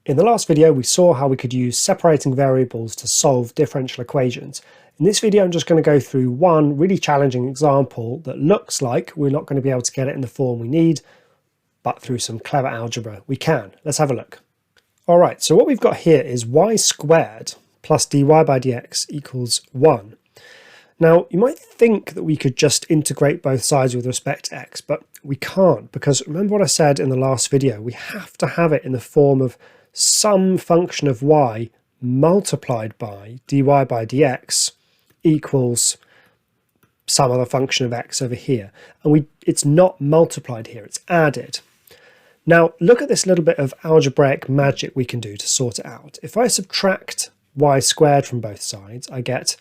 In the last video, we saw how we could use separating variables to solve differential equations. In this video, I'm just going to go through one really challenging example that looks like we're not going to be able to get it in the form we need, but through some clever algebra, we can. Let's have a look. All right, so what we've got here is y squared plus dy by dx equals 1. Now, you might think that we could just integrate both sides with respect to x, but we can't, because remember what I said in the last video, we have to have it in the form of some function of y multiplied by dy by dx equals some other function of x over here. And it's not multiplied here, it's added. Now, look at this little bit of algebraic magic we can do to sort it out. If I subtract y squared from both sides, I get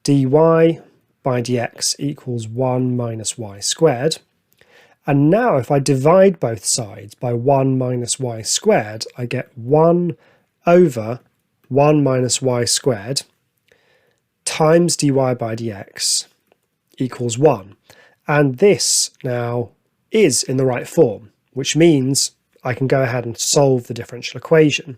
dy by dx equals 1 minus y squared. And now if I divide both sides by 1 minus y squared, I get 1 over 1 minus y squared times dy by dx equals 1. And this now is in the right form, which means I can go ahead and solve the differential equation.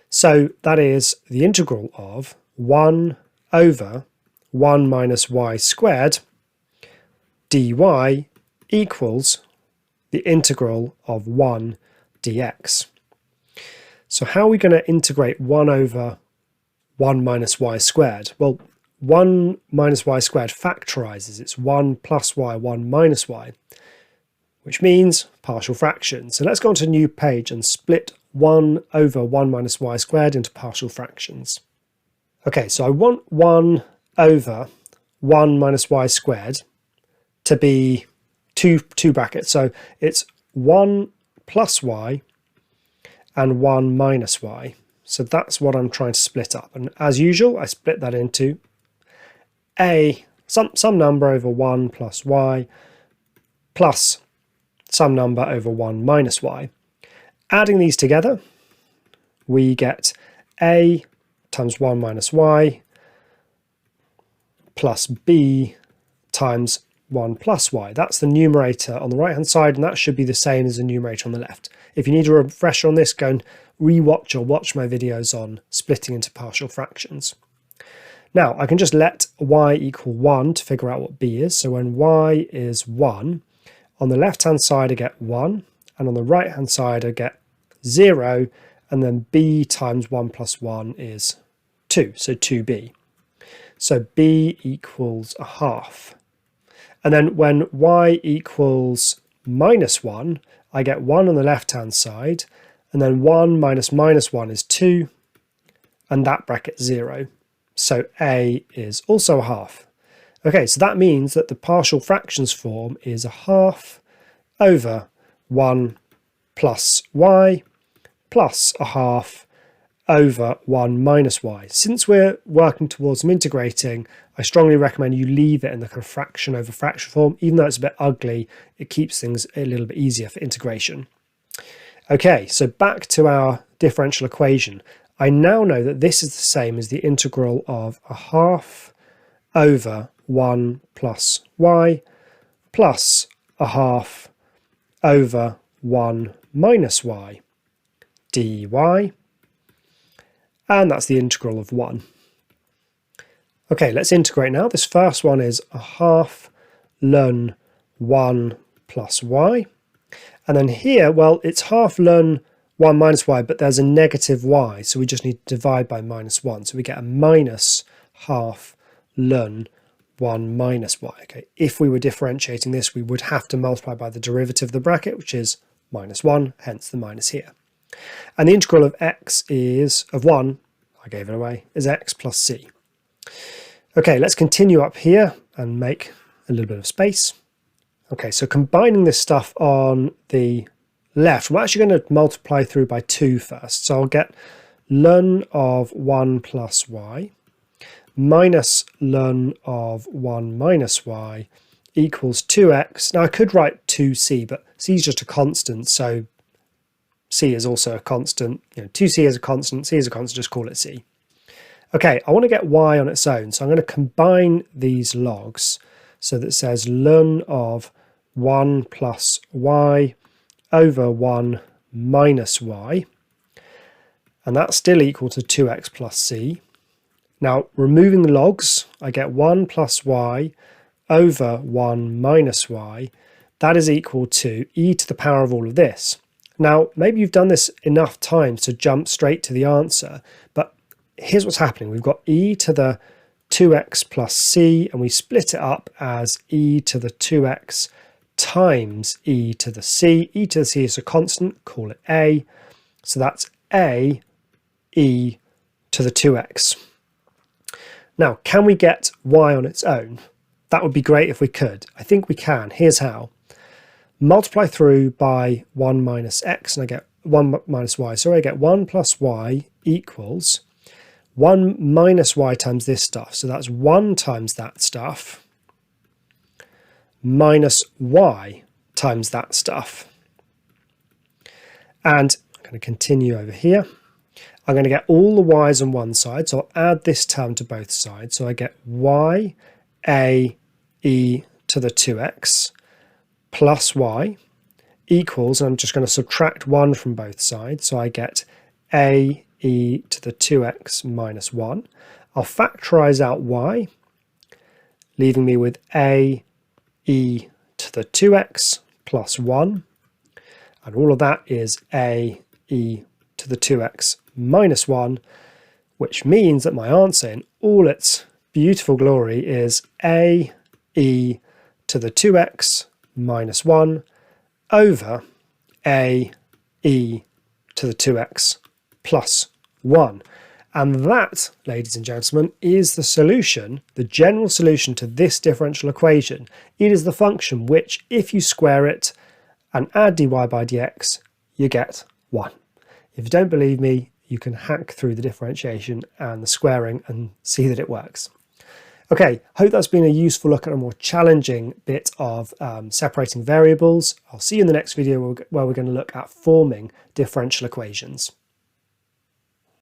So that is the integral of 1 over 1 minus y squared dy equals the integral of 1 dx. So how are we going to integrate 1 over 1 minus y squared? Well, 1 minus y squared factorizes. It's 1 plus y, 1 minus y, which means partial fractions. So let's go on to a new page and split 1 over 1 minus y squared into partial fractions. Okay, so I want 1 over 1 minus y squared to be two brackets. So it's 1 plus y and 1 minus y. So that's what I'm trying to split up. And as usual, I split that into some number over 1 plus y plus some number over 1 minus y. Adding these together, we get a times 1 minus y plus b times 1 plus y. That's the numerator on the right hand side, and that should be the same as the numerator on the left. If you need a refresher on this, go and rewatch or watch my videos on splitting into partial fractions. Now I can just let y equal 1 to figure out what b is. So when y is 1, on the left hand side I get 1, and on the right hand side I get 0, and then b times 1 plus 1 is 2, so 2b. So b equals a half. And then when y equals minus 1, I get 1 on the left-hand side, and then 1 minus minus 1 is 2, and that bracket 0. So a is also a half. Okay, so that means that the partial fractions form is a half over 1 plus y plus a half over 1 minus y. Since we're working towards some integrating, I strongly recommend you leave it in the kind of fraction over fraction form. Even though it's a bit ugly, it keeps things a little bit easier for integration. Okay, so back to our differential equation. I now know that this is the same as the integral of a half over 1 plus y plus a half over 1 minus y dy. And that's the integral of 1. Okay, let's integrate now. This first one is a half ln 1 plus y. And then here, well, it's half ln 1 minus y, but there's a negative y, so we just need to divide by minus 1. So we get a minus half ln 1 minus y. Okay, if we were differentiating this, we would have to multiply by the derivative of the bracket, which is minus 1, hence the minus here. And the integral of x is, of 1, I gave it away, is x plus c. Okay, let's continue up here and make a little bit of space. Okay, so combining this stuff on the left, we're actually going to multiply through by 2 first. So I'll get ln of 1 plus y minus ln of 1 minus y equals 2x. Now I could write 2c, but c is just a constant, so c is also a constant. 2c is a constant, c is a constant, just call it c. Okay, I want to get y on its own, so I'm going to combine these logs so that it says ln of 1 plus y over 1 minus y. and that's still equal to 2x plus c. Now, removing the logs, I get 1 plus y over 1 minus y. That is equal to e to the power of all of this. Now, maybe you've done this enough times to jump straight to the answer, but here's what's happening. We've got e to the 2x plus c, and we split it up as e to the 2x times e to the c. E to the c is a constant, call it a. So that's a e to the 2x. Now, can we get y on its own? That would be great if we could. I think we can. Here's how. Multiply through by 1 minus x, and I get 1 minus y. So I get 1 plus y equals 1 minus y times this stuff. So that's 1 times that stuff minus y times that stuff. And I'm going to continue over here. I'm going to get all the y's on one side, so I'll add this term to both sides. So I get y a e to the 2x plus y equals, and I'm just going to subtract 1 from both sides, so I get a e to the 2x minus 1. I'll factorise out y, leaving me with a e to the 2x plus 1, and all of that is a e to the 2x minus 1, which means that my answer in all its beautiful glory is a e to the 2x minus 1 over a e to the 2x plus 1. And that, ladies and gentlemen, is the solution, the general solution to this differential equation. It is the function which, if you square it and add dy by dx, you get 1. If you don't believe me, you can hack through the differentiation and the squaring and see that it works. Okay, hope that's been a useful look at a more challenging bit of separating variables. I'll see you in the next video where we're going to look at forming differential equations.